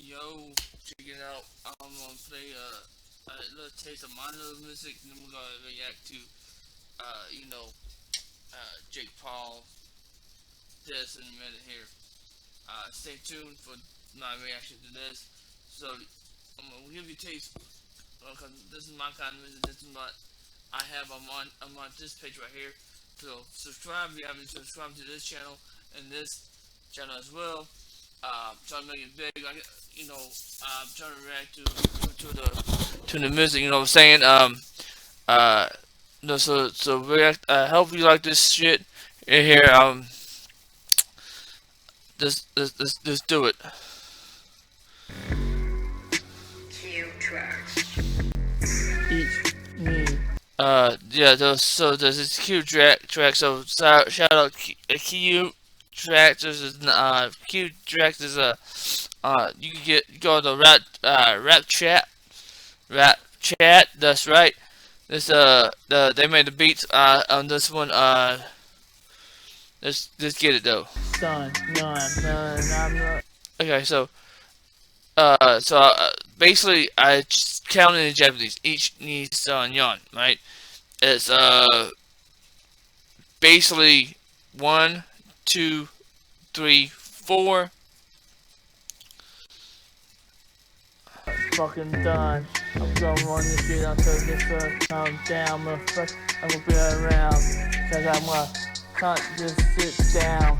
Yo, check it out. I'm gonna play a little taste of my little music, and then we're gonna react to, Jake Paul. This in a minute here. Stay tuned for my reaction to this. So I'm gonna give you a taste because this is my kind of music. This is what I have. I'm on this page right here. So subscribe if you haven't subscribed to this channel and this channel as well. Trying to make it big. Trying to react to the music. You know what I'm saying? Uh, no, so react. Hope you like this shit in here. Just do it. Q tracks. Each me. Yeah. So there's this Q track. So shout out Q track. This is Q track. Is a you can go to rap chat. That's right. This they made the beats on this one. Let's get it though. Son, no, I'm not. Okay, basically I just counted in Japanese. Each ni san yon, right? It's basically 1, 2, 3, 4. Fucking done. I'm gonna run this shit until this first calm down. I'm gonna be around. Cause I'm gonna can't just sit down.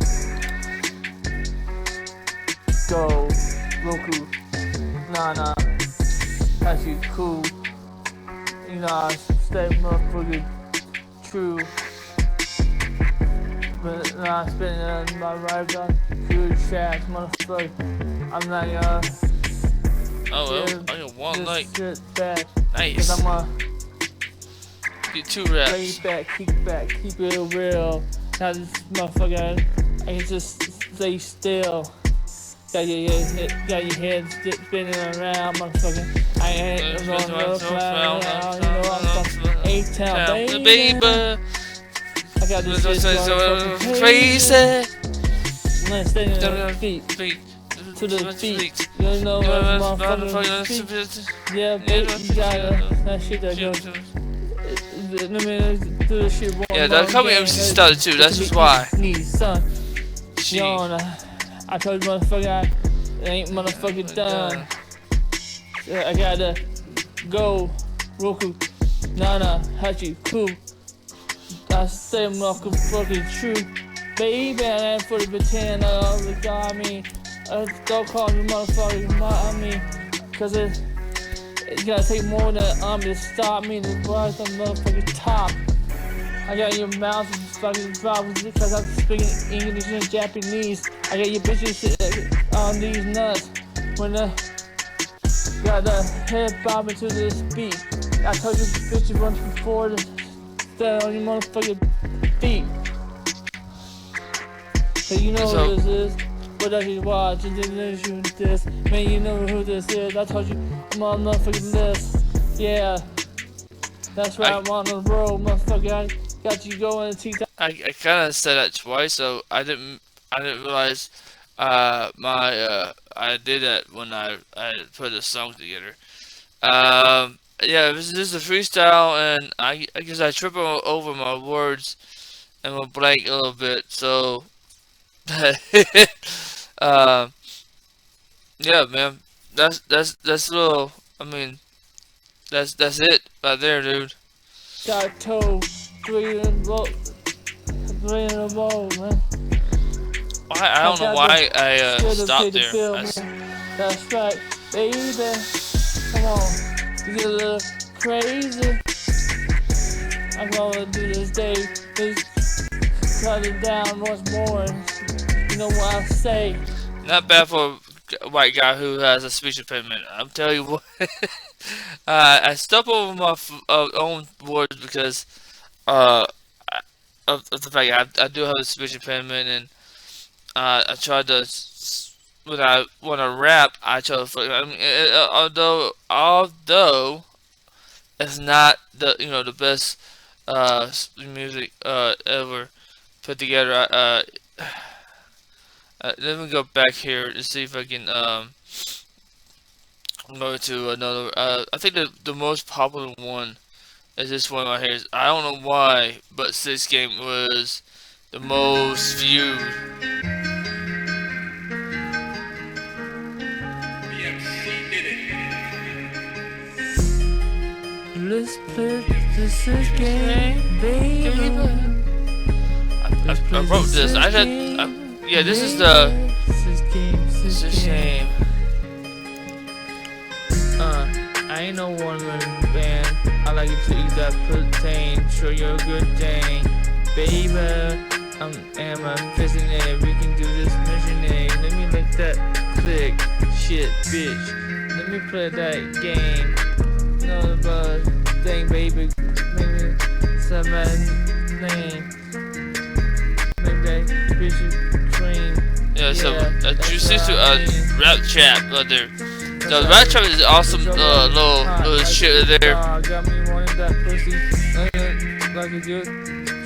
Go, Roku, Nana, that's you cool. You know, I stay motherfucking true. But now I'm spending my life on good chats, motherfucker. I'm not Oh well, I got one like shit back. nice. Cause I'm Get 2 lay reps. back, keep it real. Now this motherfucker, I can just stay still. Got your head spinning around, motherfucker. I ain't gonna look around, you know I'm from A-Town, baby. I got this shit so crazy. I'm standing on the feet, to the beat. You know what motherfucker feet. Yeah, baby, you gotta, that shit that goes. Let me do this shit one Yeah, that coming MC started too. That's just why. Son. She. I told you motherfucker I ain't motherfucking done. I gotta go. Roku, Nana, Hachi, cool. I say motherfucking true. Baby, I ain't for the pretend of the guy, I mean. Don't call me motherfucker, I mean. Cause it's gotta take more than an arm to stop me to rise on the motherfucking top. I got your mouth fucking dropping because I'm speaking English and Japanese. I got your bitches on these nuts when I got the head bobbing to this beat. I told you bitches once before to stand on your motherfucking feet. So you know who this is. What does you watch and then you this? Man, you know who this is. I told you I'm on motherfucking list. Yeah. That's right, I'm on the road, motherfucker. I got you going to teeth. I kind of said that twice, so I didn't realize I did that when I put the song together. Yeah, this is a freestyle, and I guess I trip over my words and will blank a little bit. So, uh, yeah, man, that's a little. I mean, that's it right there, dude. Got toe 3 in a row, man. I don't know why I stopped there. That's right, baby. Come on, you get a little crazy. I'm gonna do this day. Just cut it down once more. You know what I say? Not bad for a white guy who has a speech impediment. I'm telling you what. I step over my own words because of the fact I do have a speech impediment, and I try to when I want to rap, I try to. I mean, although it's not the best music ever put together. Let me go back here to see if I can I'm going to another. I think the most popular one is this one right here. I don't know why, but this game was the most viewed. Let's play this game, baby. I wrote this. Yeah, this is the. This is game. I ain't no one-man band. I like it to eat that protein. Sure you're a good thing, baby. I'm fixing it. We can do this mission. Let me make that click. Shit, bitch. Let me play that game. No buzz thing, baby. Maybe some name. Make that bitch cream. Yeah, so that's you see what to I mean. rap chat right there. So the rap chat is awesome. Little shit there. Got me wanting that pussy. Like a good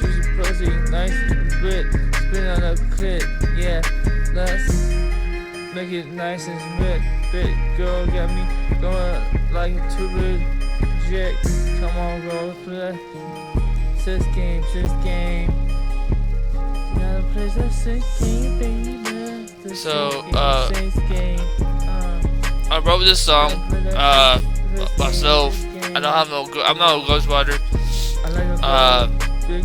juicy pussy. Nice bit. Spin on a clit. Yeah, let's make it nice and smooth. Bit girl got me going like a two-bit jet. Come on, girl, play this game, Gotta play this game, baby. So, This game. I wrote this song myself. I'm not a ghostwriter. I like a big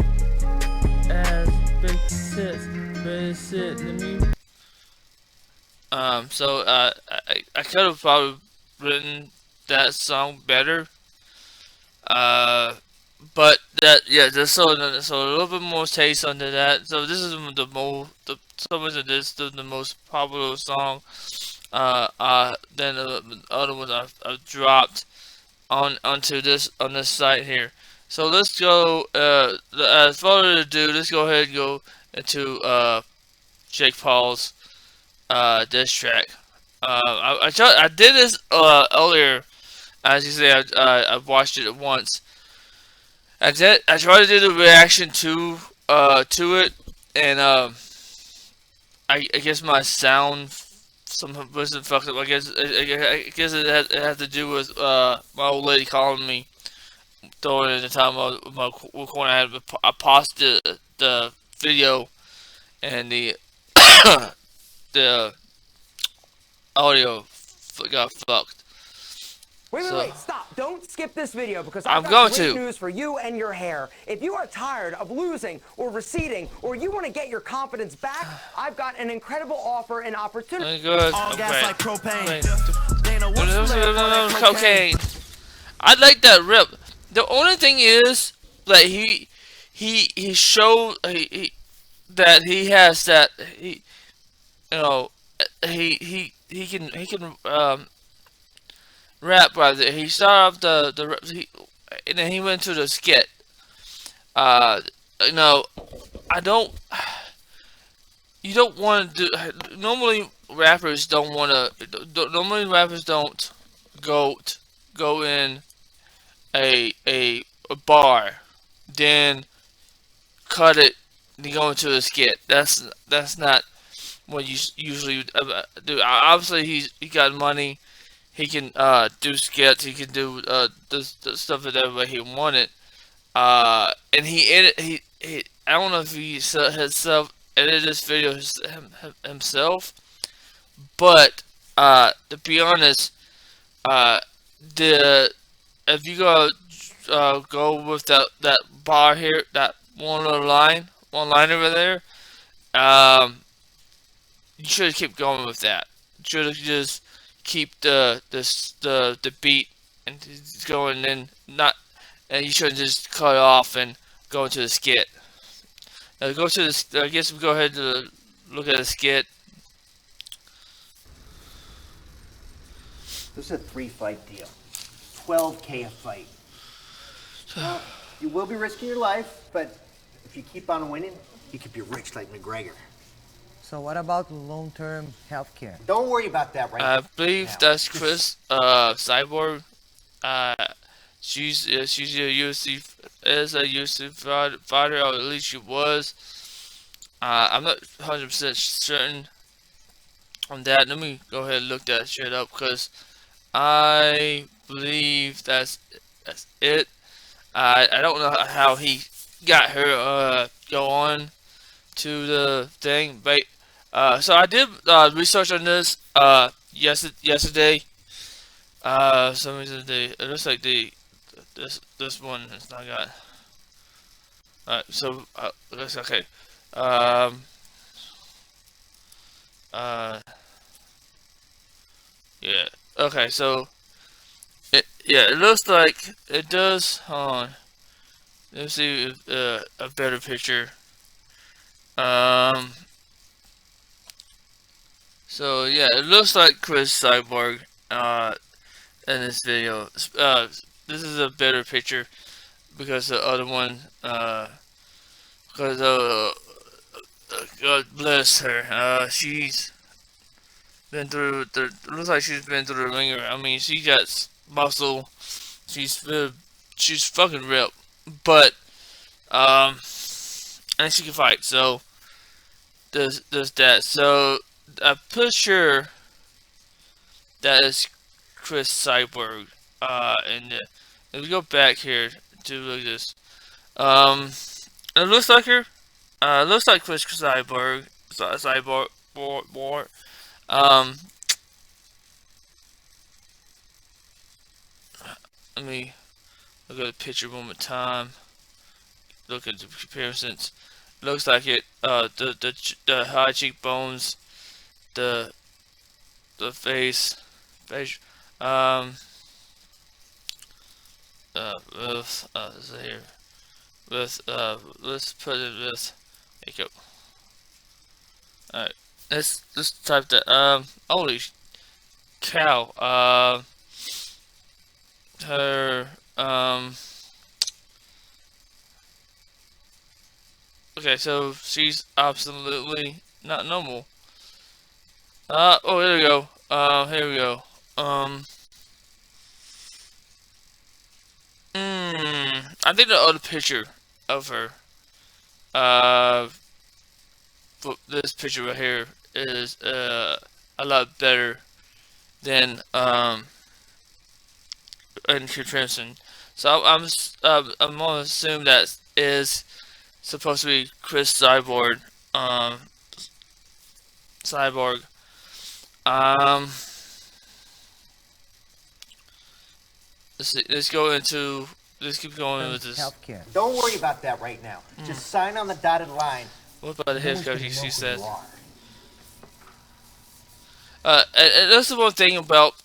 ass, big tits, big shit. Let me. So I could have probably written that song better. But there's so a little bit more taste under that. So this is the most popular song. Then the other ones I've dropped onto this site here. So let's go. As further ado, let's go ahead and go into Jake Paul's diss track. I did this earlier. As you say, I watched it once. I tried to do the reaction to it, and I guess my sound wasn't fucked up. I guess it had to do with my old lady calling me during the time of my recording. I paused the video, and the the audio got fucked. Wait, stop. Don't skip this video because I'm I've going got great to. news for you and your hair. If you are tired of losing or receding or you want to get your confidence back, I've got an incredible offer and opportunity. Good. All gas like propane. Cocaine. I like that rip. The only thing is that he showed that he has that he can rap right there. He started off and then he went to the skit. I don't. You don't want to do. Normally rappers don't want to. Normally rappers don't go in a bar, then cut it, then go into a skit. That's not what you usually do. Obviously, he got money. He can do skits. He can do the stuff that everybody he wanted. And he I don't know if he himself edited this video himself, but to be honest, if you go with that bar here, that one line over there, you should keep going with that. You should just keep the beat and going, and you shouldn't just cut off and go into the skit. Now go to this. I guess we go ahead to look at the skit. This is a 3-fight deal. $12K a fight. Well, you will be risking your life, but if you keep on winning, you could be rich like McGregor. So what about long-term health care? Don't worry about that right now. I believe that's Chris Cyborg. She's a UFC fighter, or at least she was. I'm not 100% certain on that. Let me go ahead and look that shit up, because I believe that's it. I don't know how he got her go on to the thing, but so I did research on this yesterday. Some reason it looks like this one is not got. Alright, so looks okay. Um, yeah. Okay, so it looks like it does. Hold on. Let's see if, a better picture. So yeah, it looks like Chris Cyborg in this video. This is a better picture because the other one because God bless her. She's been through the. Looks like she's been through the ringer. I mean, she got muscle. She's fucking ripped, but and she can fight. So there's that. So I'm pretty sure that is Chris Cyborg. And if we go back here to look at this, it looks like her. It looks like Chris Cyborg. Cyborg. Let me look at the picture one more time. Look at the comparisons. Looks like it. The high cheekbones, the face, here with let's put it with makeup. Alright, let's type that. Holy cow. Her okay, so she's absolutely not normal. Oh, here we go. Here we go. I think the other picture of her, this picture right here is a lot better than in comparison. So I'm gonna assume that is supposed to be Chris Cyborg. Cyborg. Let's go into. Let's keep going with this. Healthcare. Don't worry about that right now. Just sign on the dotted line. What about the No one's healthcare? gonna know She who says. you are. And that's the one thing about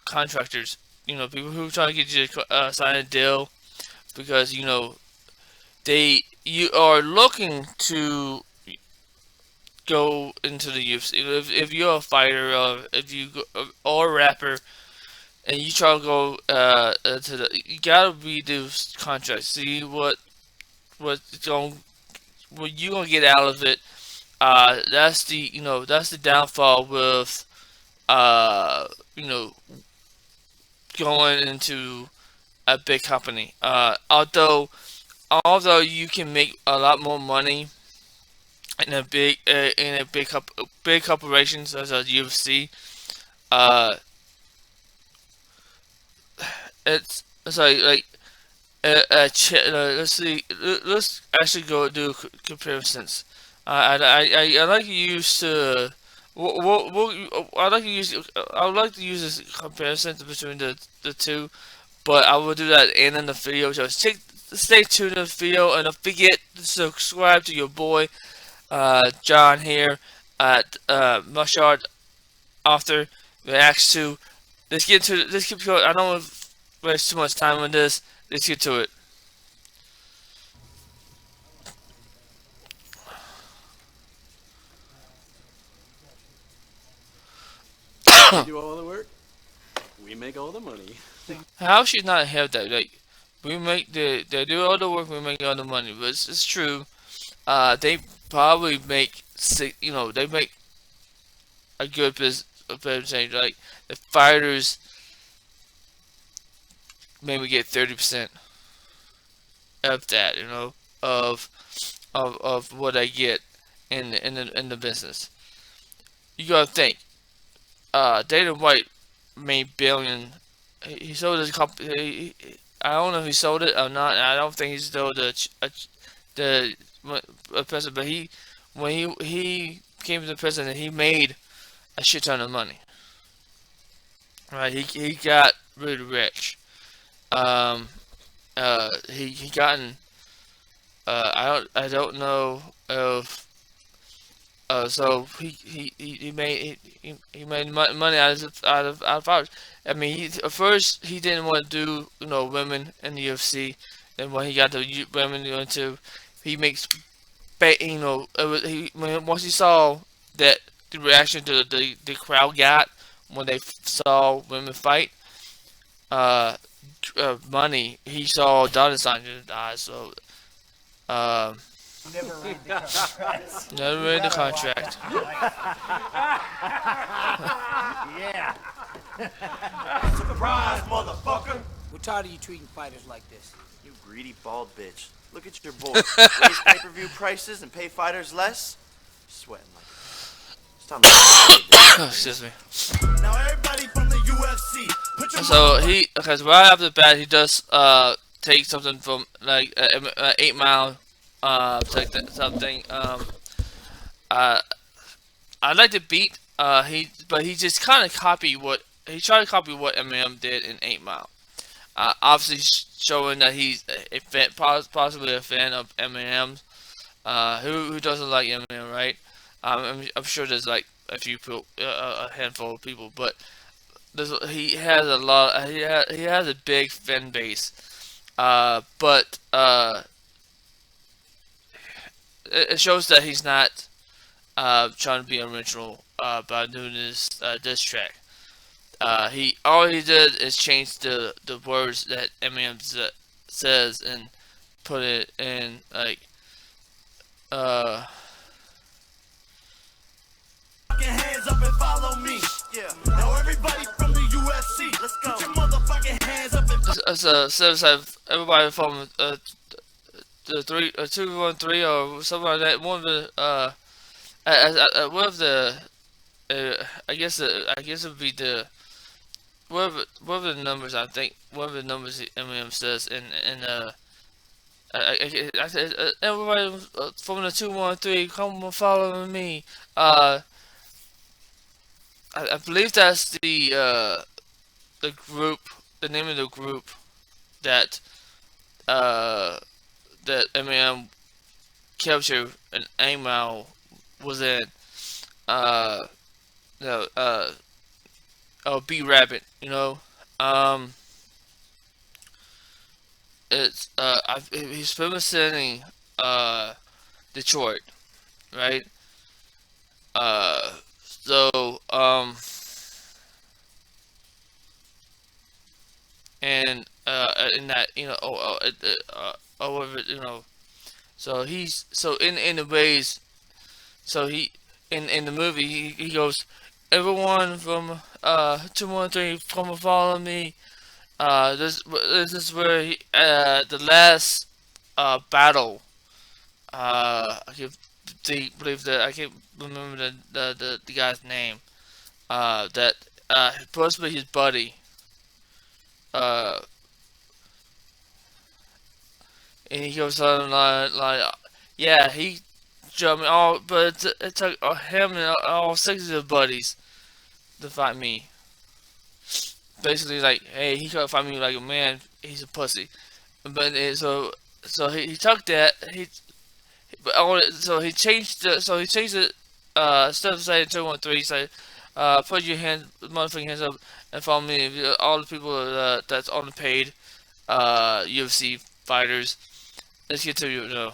contractors. You know, people who try to get you to sign a deal because you know you are looking to go into the UFC. If you're a fighter or if you or a rapper and you try to go to the, you gotta read those contracts. See what you gonna get out of it. That's the downfall with going into a big company. Although you can make a lot more money in a big corporation such as UFC. It's like let's see. Let's actually go do comparisons. I like to use I would like to use this comparison between the two, but I will do that at the end of the video. So stay tuned to the video and don't forget to subscribe to your boy John here at Mushard Author Reacts to. Let's keep going. I don't want to waste too much time on this. Let's get to it. We do all the work. We make all the money. How should not have that? Like, they do all the work, we make all the money. But it's true. They probably make they make a good business. Like the fighters maybe get 30% of that. Of what I get in the business. You gotta think. Dana White made billion. He sold his company. I don't know if he sold it or not. I don't think he sold the president, but when he came to the president, he made a shit ton of money. Right, he got really rich. He gotten. I don't know if. So he made money out of powers. I mean, at first he didn't want to do women in the UFC, and when he got the women into, he makes, once he saw that the reaction to the crowd got when they saw women fight, money, he saw dollar signs in his eyes. So Never read the contract. never read the contract. Yeah. Surprise, motherfucker! We're tired of you treating fighters like this. You greedy bald bitch. Look at your boy. Raise pay-per-view prices and pay fighters less? Sweating like a... It's time to... Excuse me. Now everybody from the UFC, put your... So because right after the bat, he does take something from like 8 Mile, take something. I'd like to beat but he just kind of copied what he tried to copy what Eminem did in 8 Mile. Obviously showing that he's a fan, possibly a fan of Eminem. Who doesn't like Eminem, right? I'm sure there's like a few people, a handful of people, but he has a lot. He has a big fan base. But it shows that he's not trying to be original by doing this diss track. All he did is change the words that Eminem says and put it in like hands up and follow me. Yeah. Now everybody from the UFC, let's go. Put your motherfucking hands up and says everybody from the 213 or something like that. One of the one of the I guess it would be the whatever the numbers, I think whatever the numbers Eminem says in I said everybody from the 213, come and follow me. I believe that's the group, the name of the group that that Eminem captured and 8 Mile was in. B Rabbit, it's he's famous in Detroit, right? And in that, so he's in the ways, so he in the movie he goes, everyone from 213 come and follow me. This is where he, the last battle. I believe that I can't remember the guy's name. That possibly his buddy. And he goes on like yeah, he jumped all, but it took him and all 6 of his buddies to fight me. Basically, like, hey, he couldn't fight me like a man. He's a pussy. But so he took that. So he changed it. Instead of saying 213, he said, put your motherfucking hands up and follow me. All the people that's on the paid UFC fighters. Let's get to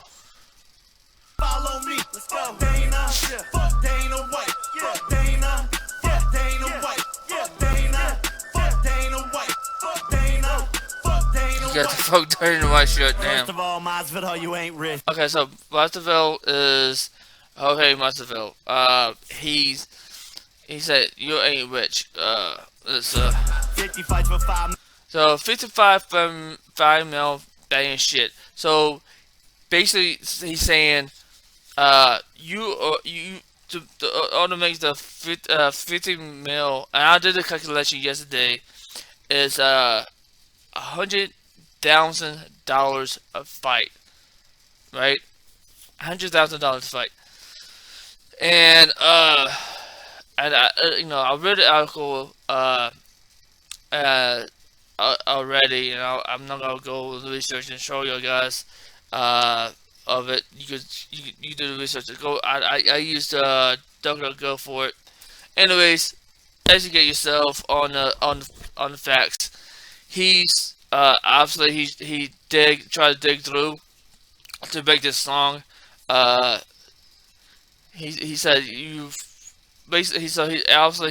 follow me. Let's go. Dana, fuck Dana White. Fuck Dana, fuck Dana White. Fuck Dana, fuck Dana White. Fuck Dana, fuck Dana White. You got the fuck Dana White shirt, damn. First of all, Masvidal, you ain't rich. Okay, so Masvidal is Jorge Masvidal. He said you ain't rich. It's 50 fights for 5. So 55 from 5 mil, that ain't shit. So basically, he's saying, to make the 50 mil, and I did the calculation yesterday, is $100,000 a fight, right? $100,000 a fight, and I read the article already, and I'm not gonna go research and show you guys of it. You do the research. Go. I used DuckDuckGo for it. Anyways, educate yourself on the facts. He's obviously he tried to dig through to make this song. He said you basically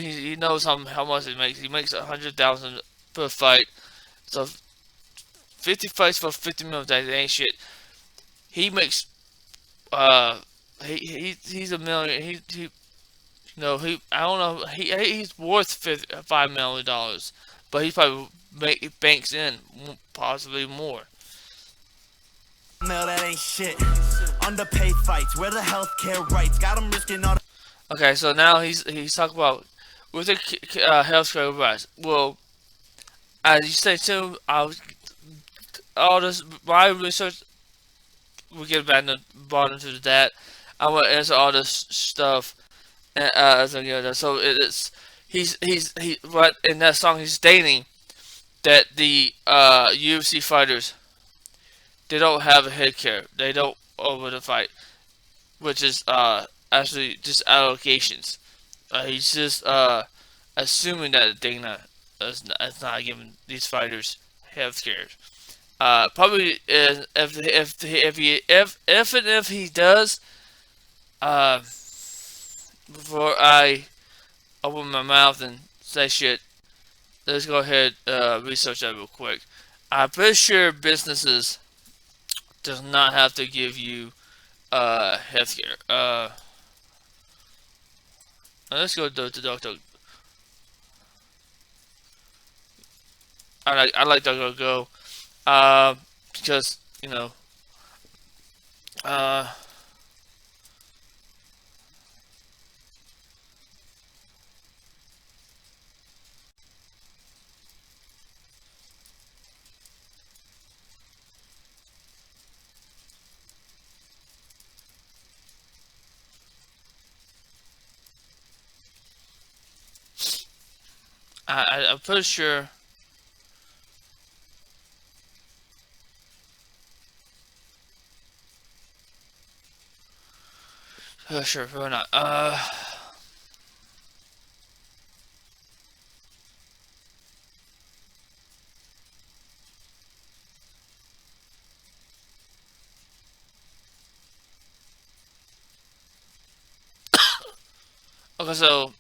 he knows how much he makes. He makes 100,000 per fight. So 50 fights for 50 million. That ain't shit. He makes he's a million. He I don't know. He's worth $5 million, but he probably banks in possibly more. No, that ain't shit. Underpaid fights, where the healthcare rights got him risking all. Okay, so now he's talking about with the healthcare rights. Well, as you say too, all this my research. We get back into that. I want to answer all this stuff. So it's he right in that song he's stating that the UFC fighters, they don't have a healthcare. They don't over the fight, which is actually just allegations. He's just assuming that Dana is not giving these fighters healthcare. Probably if he does, before I open my mouth and say shit, let's go ahead research that real quick. I'm pretty sure businesses does not have to give you healthcare. Let's go to the doctor. I like DuckDuckGo. Because I'm pretty sure. Sure, why not? Okay, so,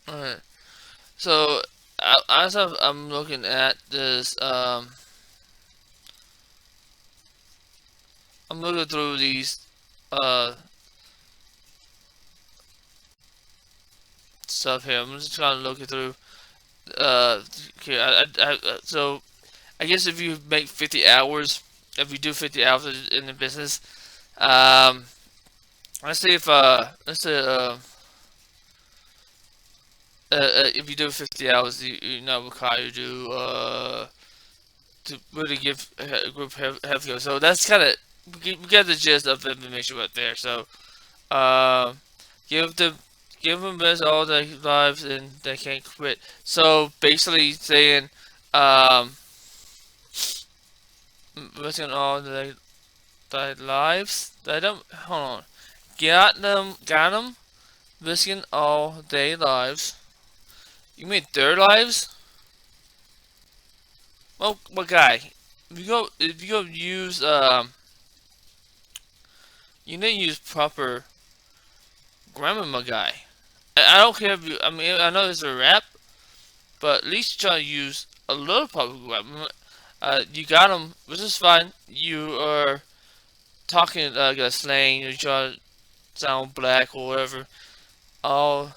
alright. So, as I'm looking at this, I'm looking through these, stuff here. I'm just trying to look it through. Okay, so I guess if you make 50 hours, if you do 50 hours in the business, let's say if you do 50 hours, you're not required to really give a group healthcare. So that's kind of we get the gist of the information right there. So give them best all their lives and they can't quit. So basically saying risking all their lives. They don't hold on. Got them. risking all their lives. You mean their lives? Well, guy, if you go use you need to use proper grammar, my guy. I don't care if you. I mean, I know it's a rap, but at least try to use a little proper grammar. You got them, which is fine. You are talking like a slang. You try to sound black or whatever. All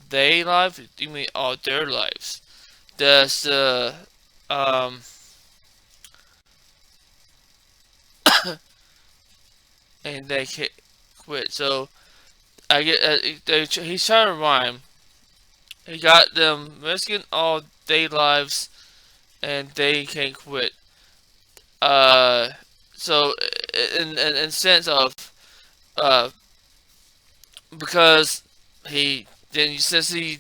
their lives? You mean all their lives? That's and they quit. So I get he's trying to rhyme. He got them risking all their lives, and they can't quit. So in sense of because he then since he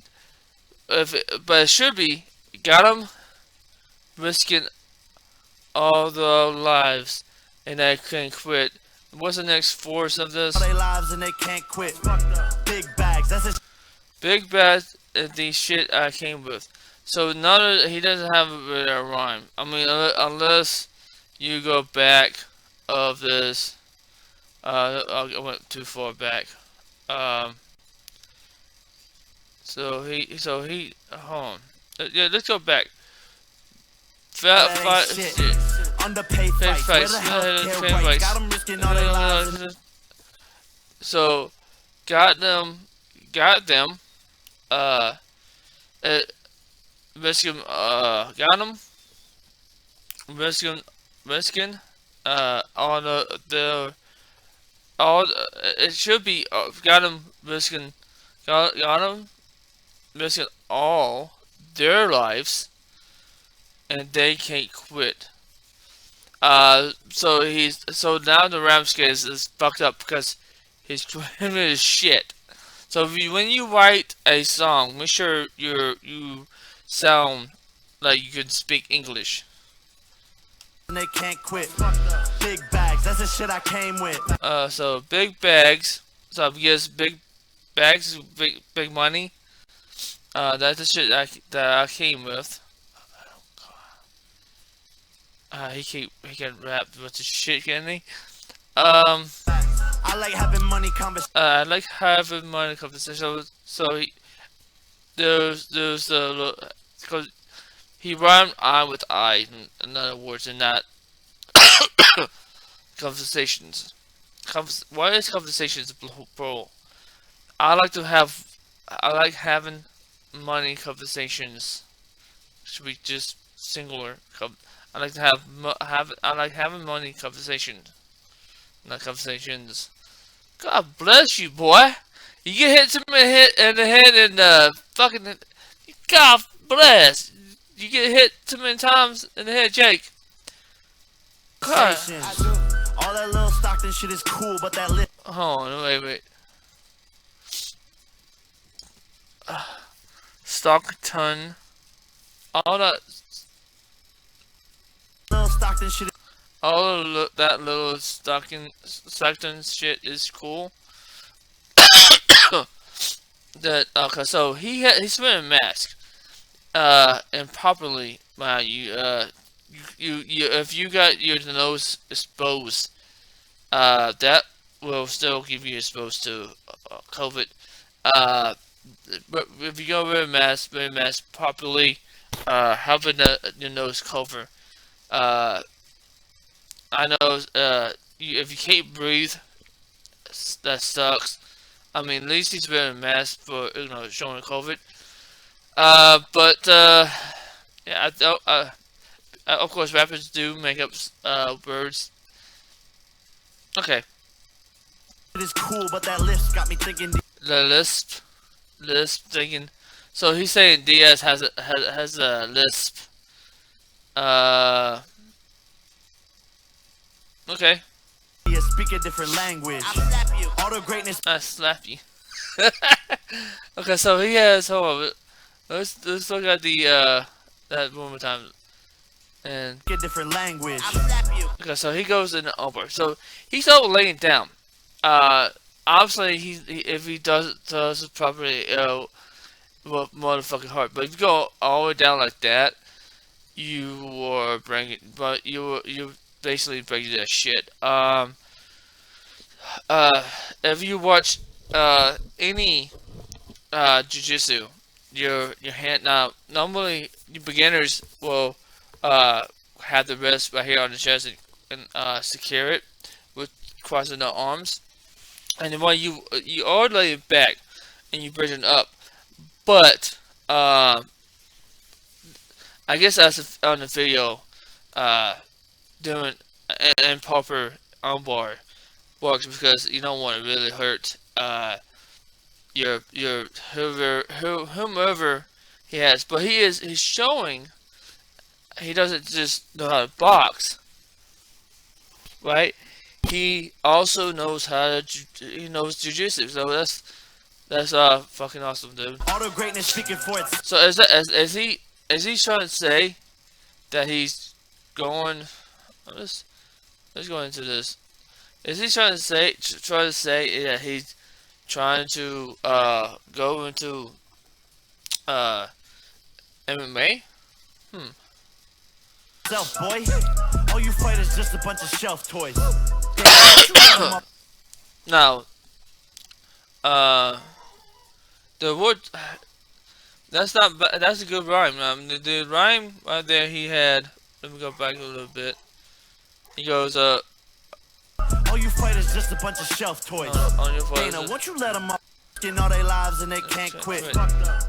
but it should be got him risking all the lives, and they can't quit. What's the next force of this? They lives and they can't quit. Big bags, that's a Big bags is the shit I came with. So he doesn't have a rhyme. I mean, unless you go back of this. I went too far back. So he hold on. Yeah, let's go back. underpaid fights. Where the healthcare rights? Got them risking all their lives. So, got them, risking, all it should be, got them risking all their lives, and they can't quit. So now the Ramsky is fucked up because his grammar is shit. So when you write a song, make sure you sound like you can speak English. And they can't quit. Big bags, that's the shit I came with. So big bags. So I guess big bags, big money. That's the shit that I came with. He can rap with the shit, can he? I like having money conversation. I like having money conversation. So there's because he rhymed I with I, in other words, in that conversations. Why is conversations plural? I like having money conversations. Should be just singular. I like to I like having money conversations. Not conversations. God bless you, boy. You get hit in the head and fucking. God bless. You get hit too many times in the head, Jake. God. All that little Stockton shit is cool, but that lit. Hold on, wait. Stockton. All that. Little Stockton shit. All that little Stockton shit is cool. Okay, so he's wearing a mask. Improperly, wow, you if you got your nose exposed, that will still give you exposed to COVID. But if you go wear a mask properly, having your nose cover. I know if you can't breathe, that sucks. I mean, at least he's wearing a mask for showing COVID. Yeah, of course, rappers do make up words. Okay. It is cool, but that lisp got me thinking. The lisp thinking. So he's saying Diaz has a lisp. Okay. You speak a different language. All the greatness. I slap you. Okay, so he has. Hold on. Let's look at the that one more time. And a different language. Okay, so he goes in the over. So he's all laying down. I obviously if he does it properly, it'll motherfucking hard. But if you go all the way down like that, you are bringing, but you basically breaking that shit. If you watch any jujitsu, your hand now normally you beginners will have the wrist right here on the chest and secure it with crossing the arms, and then when you all lay it back and you bring it up, but I guess that's on the video doing and proper armbar works because you don't want to really hurt your whomever he has, but he's showing he doesn't just know how to box, right? He also knows how to he knows jujitsu, so that's fucking awesome, dude. Auto greatness speaking for it. So is he trying to say that he's going? Let's go into this. Is he trying to say that he's trying to go into MMA? Self boy, all you fighters just a bunch of shelf toys. Now, the word that's a good rhyme. The rhyme right there he had. Let me go back a little bit. He goes all you fighters just a bunch of shelf toys. On your voice. Dana, won't you let them all in all their lives and they can't quit.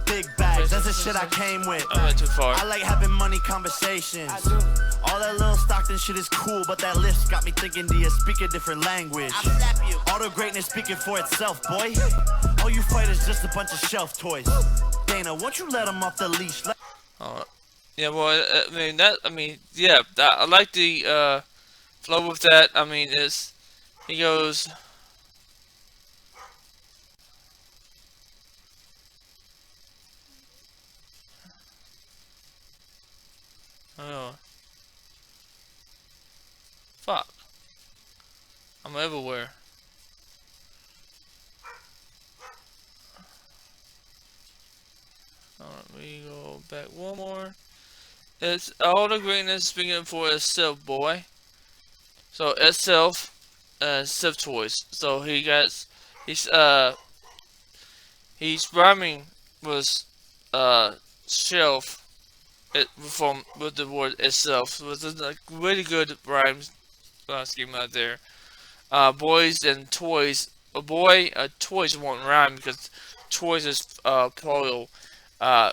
Big bags, that's the shit I came with. I went too far. I like having money conversations. All that little Stockton shit is cool, but that list got me thinking, do you speak a different language? All the greatness speaking for itself, boy. All you fighters just a bunch of shelf toys. Dana, won't you let them off the leash? Yeah, well, yeah, I like the flow with that. I mean, he goes. Oh. Fuck. I'm everywhere. Alright, we go back one more. It's all the greatness speaking for itself, boy. So itself, Sif Toys. So he's rhyming with shelf. With the word itself, with a really good rhyme scheme out there. Boys and toys. Toys won't rhyme because toys is plural. Boy,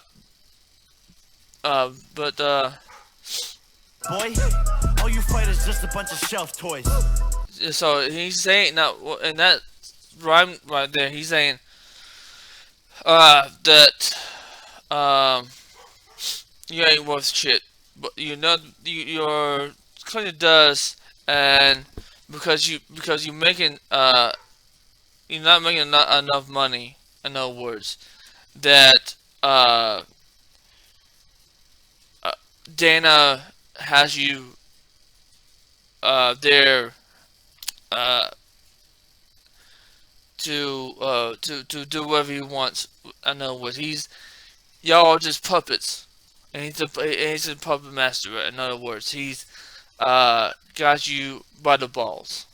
all you fighters just a bunch of shelf toys. So he's saying now, in that rhyme right there, he's saying that you ain't worth shit, but you're kind of does, and because you're making you're not making enough money. In other words, that Dana has you there to do whatever he wants. In other words, y'all are just puppets. And he's a puppet master. In other words, he's got you by the balls.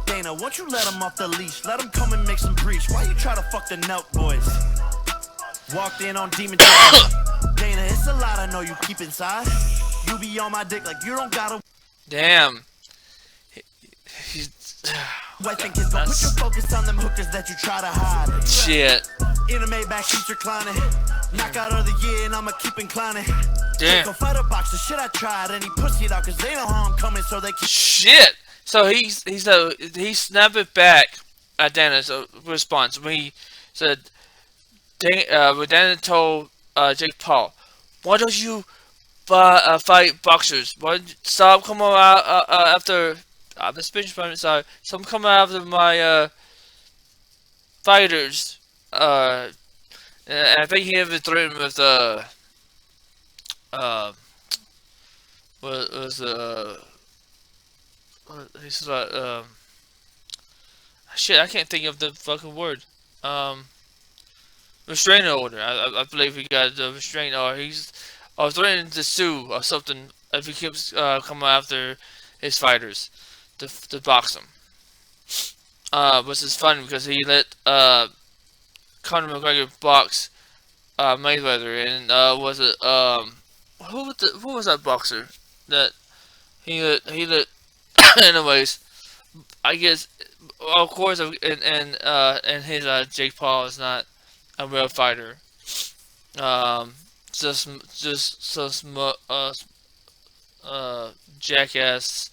Dana, won't you let him off the leash? Let him come and make some breach. Why you try to fuck the Nelk boys? Walked in on Demon Time. Dana, it's a lot I know you keep inside. You be on my dick like you don't gotta. Damn. I think it's gonna put your focus on them hookers that you try to hide. Shit. In a Maybach, keeps reclining. Knockout of the year, and I'ma keep inclining. Damn. Go fight a boxer, shit I tried, and he pussy it out, cause they know how I'm coming, so they keep. Shit! So he snapped it back at Dana's response when he said, when Dana told Jake Paul, why don't you fight boxers? Why don't you stop coming out after the speech point, sorry. Stop coming after my fighters. And I think he even threatened with he said shit, I can't think of the fucking word. Restraining order. I believe he got the restraining order. He's threatening to sue or something if he keeps coming after his fighters to box them. Which is funny because he let Conor McGregor box Mayweather, and was it who was that boxer that he let anyways, I guess of course, and his Jake Paul is not a real fighter. Just some jackass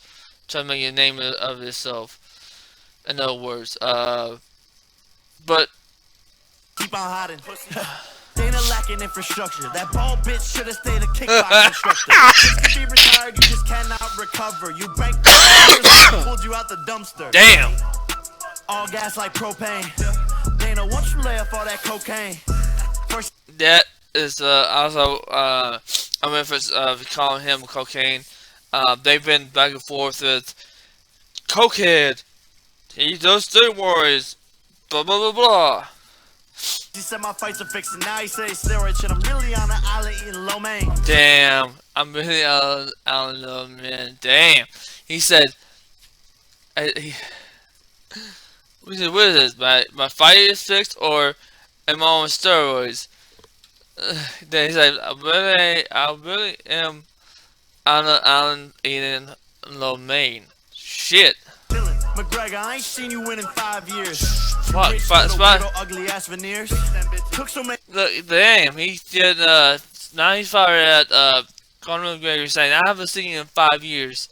trying to make a name of himself. In other words, but keep on hiding. Dana lacking infrastructure. That bald bitch should have stayed a kickboxing instructor. Just to be retired, you just cannot recover. You bank pulled you out the dumpster. Damn. All gas like propane. Dana, once you lay off all that cocaine. First that is also I'm calling him cocaine. They've been back and forth with cokehead. He does steroids. Blah blah blah blah. He said my fights are fixed, and now he says steroid shit. I'm really on an island eating lo mein. Damn, I'm really on lo mein. Damn. He said, what is this? My fight is fixed, or am I on steroids? Then he said, I really am on an island eating lo mein. Shit. McGregor, I ain't seen you win in 5 years. Fuck, ugly ass veneers. Took so many. Look, damn, he did. Now he's fired at Conor McGregor, saying I haven't seen you in 5 years.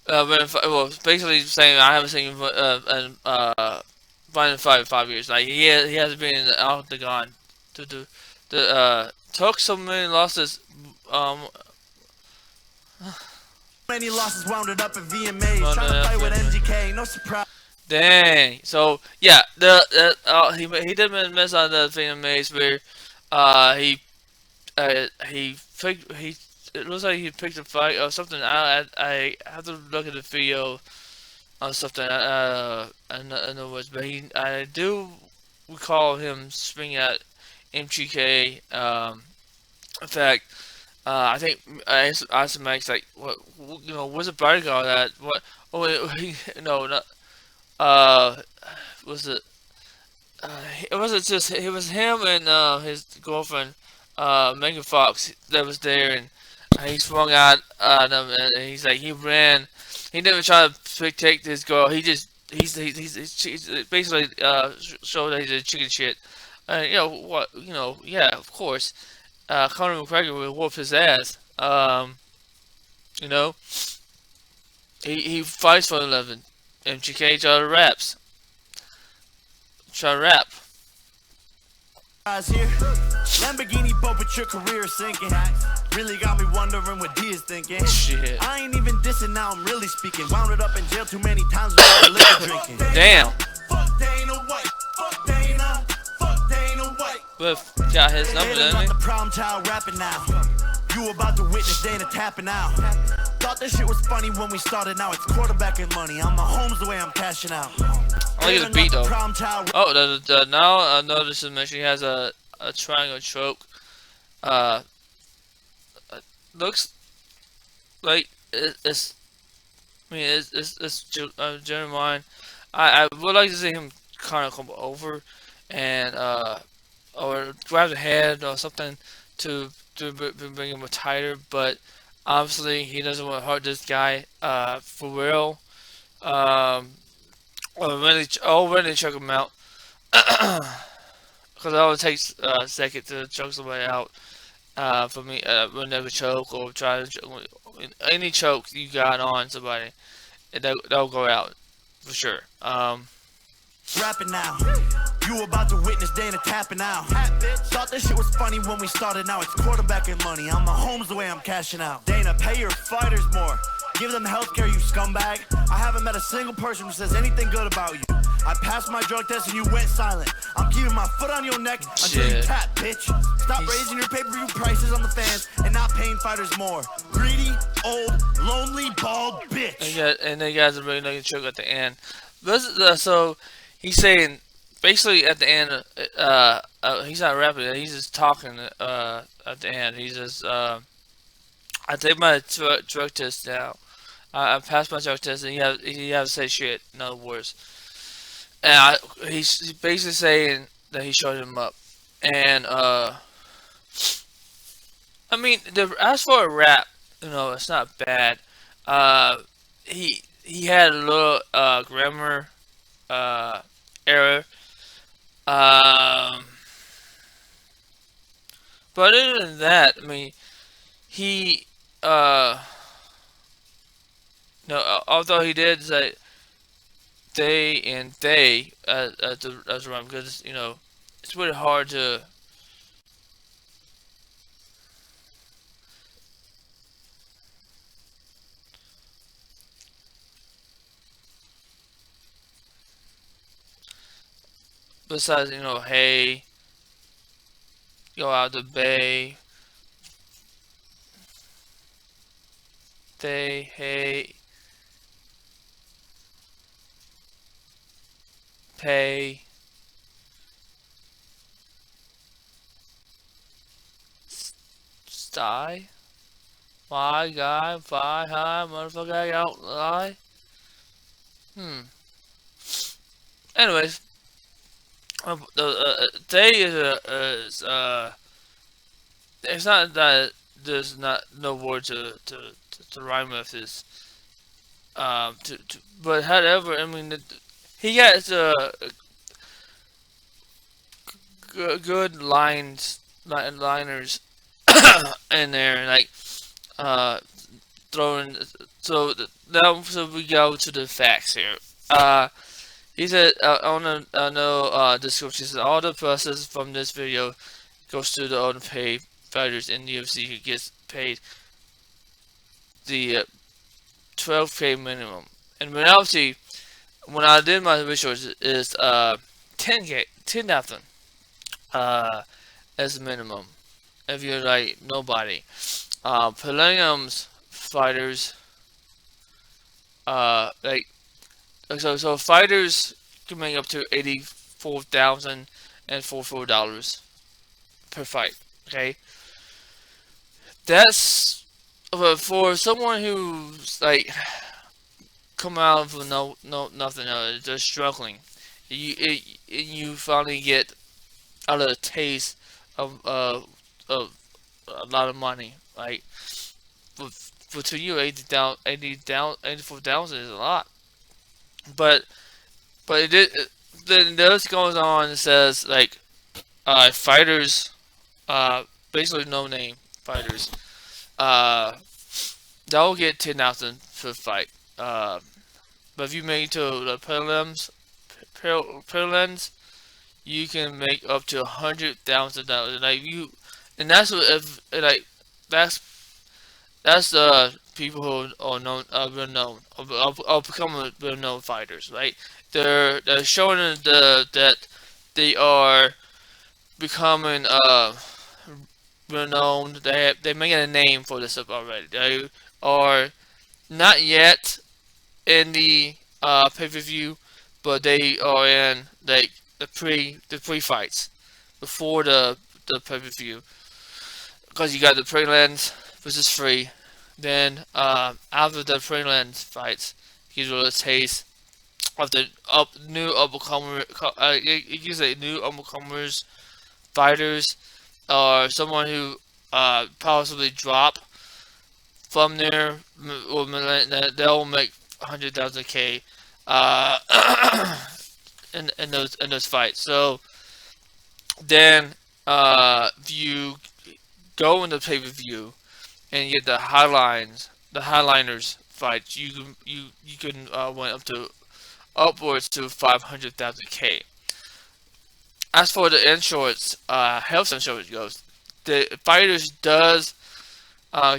Basically saying I haven't seen you in 5 years. Like he hasn't been in the octagon. Took so many losses. Many losses wounded up in VMAs. Trying to fight with MGK, no surprise. Dang. So yeah, he did miss on the VMAs where it looks like he picked a fight or something. I have to look at the video or something. I know what, but I do recall him swinging at MGK. In fact. I think I asked Max like, what was a bodyguard at? What? Oh wait, no, not. Was it? It wasn't just. It was him and his girlfriend, Megan Fox, that was there, and he swung out at him, and he's like he ran. He didn't try to take this girl. He's basically showed that he's a chicken shit. And you know what? Yeah, of course. Conor McGregor will whoop his ass. He fights for 11. MGK try to rap. Here, Lamborghini boat, but your career is sinking. Really got me wondering what he is thinking. Shit. I ain't even dissing, now I'm really speaking. Wound up in jail too many times without liquor drinking. Damn. Fuck Dana White. Fuck Dana. Fuck Dana White. But got his number, didn't he? The problem child rapping now. You about to witness Dana tapping out. Thought this shit was funny when we started. Now it's quarterbacking money. I'm Mahomes the way I'm cashing out. I like the beat though. Oh, now I noticed that she has a triangle choke. Looks like it's genuine. I would like to see him kind of come over and or grab the head or something to bring him tighter, but obviously he doesn't want to hurt this guy for real. Or really choke him out, because it always takes a second to choke somebody out. For me, whenever choke or try to choke, any choke you got on somebody, they'll go out for sure. Rapping now. You about to witness Dana tapping out. Thought this shit was funny when we started. Now it's quarterbacking money. I'm Mahomes the way I'm cashing out. Dana, pay your fighters more. Give them healthcare, you scumbag. I haven't met a single person who says anything good about you. I passed my drug test and you went silent. I'm keeping my foot on your neck until you tap, bitch. Stop raising your pay-per-view prices on the fans and not paying fighters more. Greedy, old, lonely, bald bitch. And they guys are really looking choke at the end. So he's saying basically at the end, he's not rapping. He's just talking. At the end, he's just I take my drug test now. I passed my drug test, and you have to say shit. In other words, and he's basically saying that he showed him up, and I mean, as for a rap, it's not bad. He had a little grammar error. Um, but other than that, I mean, he no, although he did say they and they as a rhyme, because it's really hard to. Besides, hey, go out the bay. They, hey, pay, sty, my guy, fly high, motherfucker, I out lie. Anyways, they it's not that there's not no word to rhyme with this. But however, I mean, he has good liners in there, like throwing. So now, we go to the facts here. He said on the description, he said all the process from this video goes to the unpaid fighters in the UFC who gets paid the 12K minimum. In reality, when I did my research, is 10K, 10,000 as a minimum. If you're like nobody, Palladium's fighters, so fighters can make up to $84,044 per fight. Okay, that's for someone who's like come out with nothing. They're struggling. You finally get out of the taste of a lot of money. Like for to you, 84,000 is a lot. But it did. Then this goes on and says like fighters, basically no name fighters, they'll get 10,000 per fight. But if you make it to the prelims, you can make up to $100,000. Like and that's what if like that's people who are known, real known, or become real known fighters, right? They're showing that they are becoming real known. They're making a name for this stuff already. They are not yet in the pay-per-view, but they are in like the pre fights before the pay-per-view, because you got the prelims, which is free. Then after the prelims fights, you get a taste of the new upcomers fighters, or someone who possibly drop from there, they'll make 100,000 in those fights. So then if you go into pay-per-view and you get the highliners fights, you can win upwards to 500,000. As for the insurance, health insurance goes, the fighters does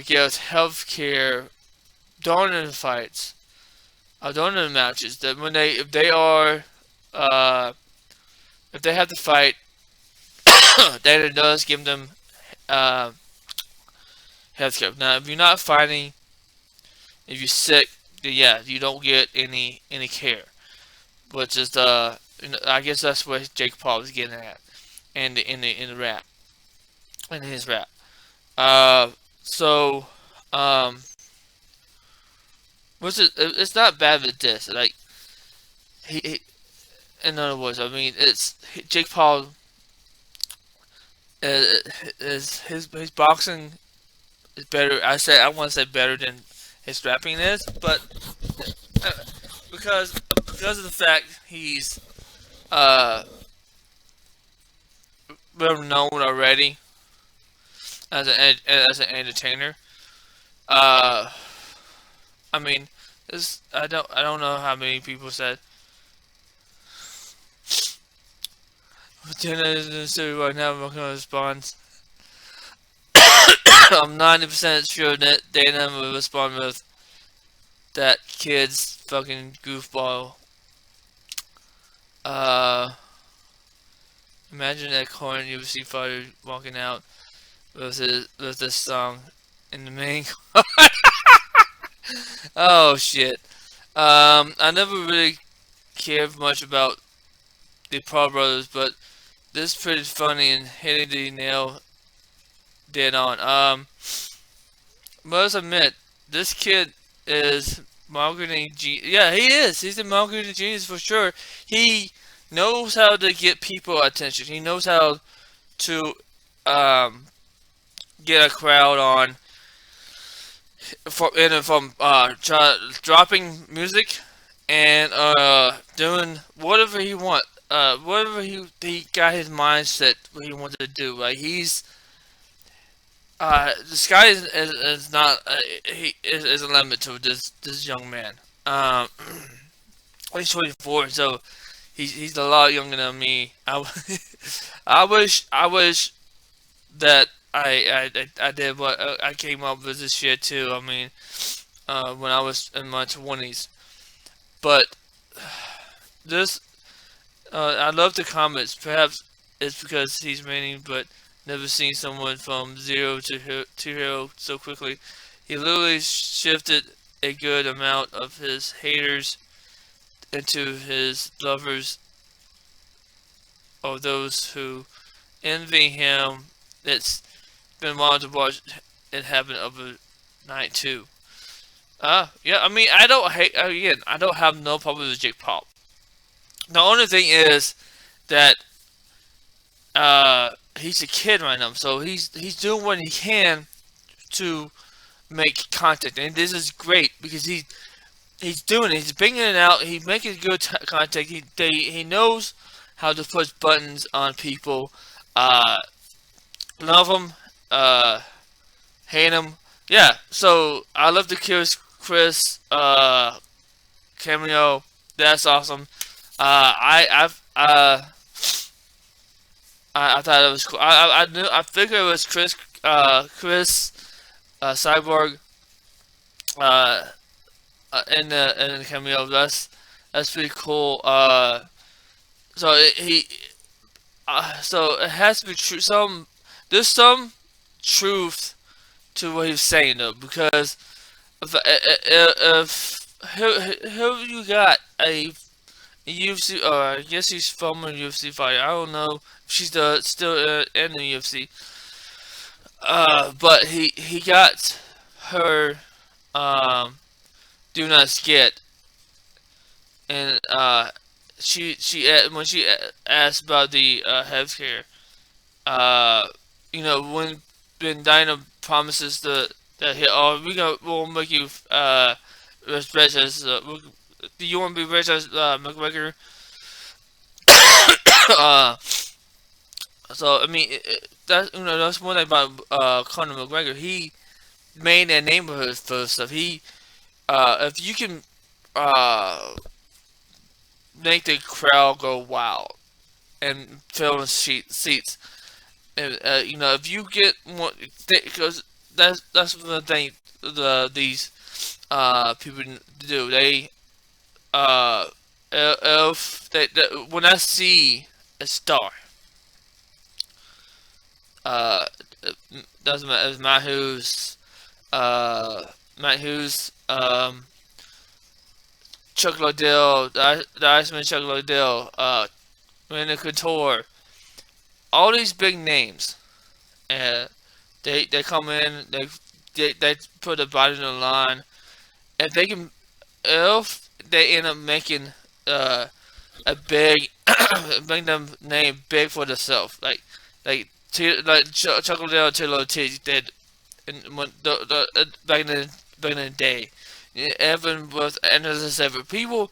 get health care during the fights, during the matches. That when if they have to fight, then it does give them healthcare. Now, if you're not fighting, if you're sick, then yeah, you don't get any care. which is I guess that's what Jake Paul was getting at, in the rap, in his rap. So which is, it's not bad with this. Like he in other words, I mean, it's Jake Paul is his boxing is better. I want to say better than his rapping is, but because of the fact he's well known already as an entertainer. I mean, I don't know how many people said. Dana is right now. I'm not gonna respond. I'm 90% sure that Dana will respond with that kid's fucking goofball. Imagine that current UFC fighter walking out with this song in the main. Oh shit. I never really cared much about the Paul brothers, but this is pretty funny and hitting the nail dead on. Must admit, this kid is marketing yeah, he is. He's a marketing genius for sure. He knows how to get people attention. He knows how to get a crowd on from dropping music and doing whatever he wants. Whatever he got his mindset what he wanted to do. Like he's the sky is not he is a limit to this young man. He's 24, so he's a lot younger than me. I wish that I did what I came up with this shit too. I mean, when I was in my 20s, but this. I love the comments. Perhaps it's because he's raining, but never seen someone from zero to hero so quickly. He literally shifted a good amount of his haters into his lovers, or those who envy him. It's been wild to watch it happen overnight too. Yeah. I mean, I don't have no problem with Jake Paul. The only thing is that he's a kid right now, so he's doing what he can to make content, and this is great because he's doing it. He's bringing it out. He's making good content. He knows how to push buttons on people. Love him, hate him. Yeah. So I love the Chris cameo. That's awesome. I thought it was cool. I figured it was Chris Cyborg in the cameo. That's pretty cool. So so it has to be true. There's some truth to what he's saying though, because if you got a UFC, or I guess she's from a UFC fighter. I don't know if she's still in the UFC. But he got her do not skit, and she when she asked about the healthcare, you know, when Dinah promises that we'll make you rich as do you want to be rich as McGregor? So I mean, that's one thing about Conor McGregor. He made a neighborhood for stuff. He, if you can, make the crowd go wild and fill the seats, and you know, if you get one, because that's the thing. These people do. They if they when I see a star, doesn't matter. It's Matt Hughes, Chuck Liddell, the Iceman Chuck Liddell, Randy Couture, all these big names, and they come in, they put the body on the line. If they end up making a big, make them name big for themselves, like Chuck Liddell, Tilo T did back in the day. Even with Anderson Ever, people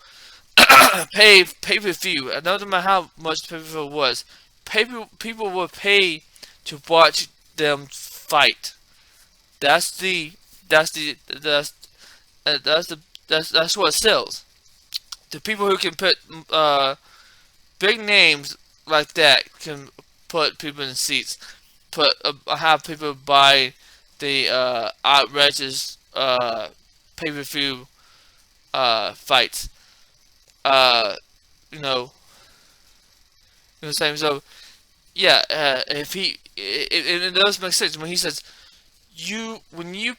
pay per view. It doesn't matter how much pay per view was. People will pay to watch them fight. That's what sells. The people who can put big names like that can put people in seats. Have people buy the outrageous pay-per-view fights. You know what I'm saying? So yeah, if it does make sense when he says when you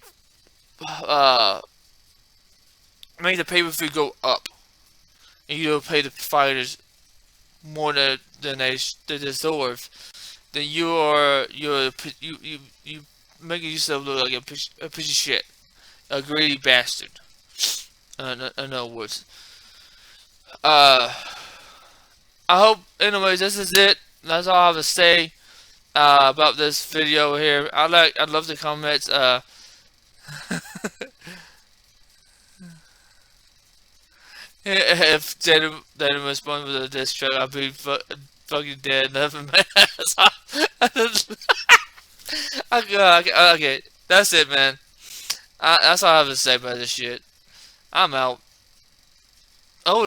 make the pay-per-view go up, and you pay the fighters more than they deserve, then you making yourself look like a piece of shit, a greedy bastard. In other words, I hope. Anyways, this is it. That's all I have to say about this video here. I'd love the comments. If Dana responds with a diss track, I'll be fucking dead. Never mind. Okay, that's it, man. That's all I have to say about this shit. I'm out.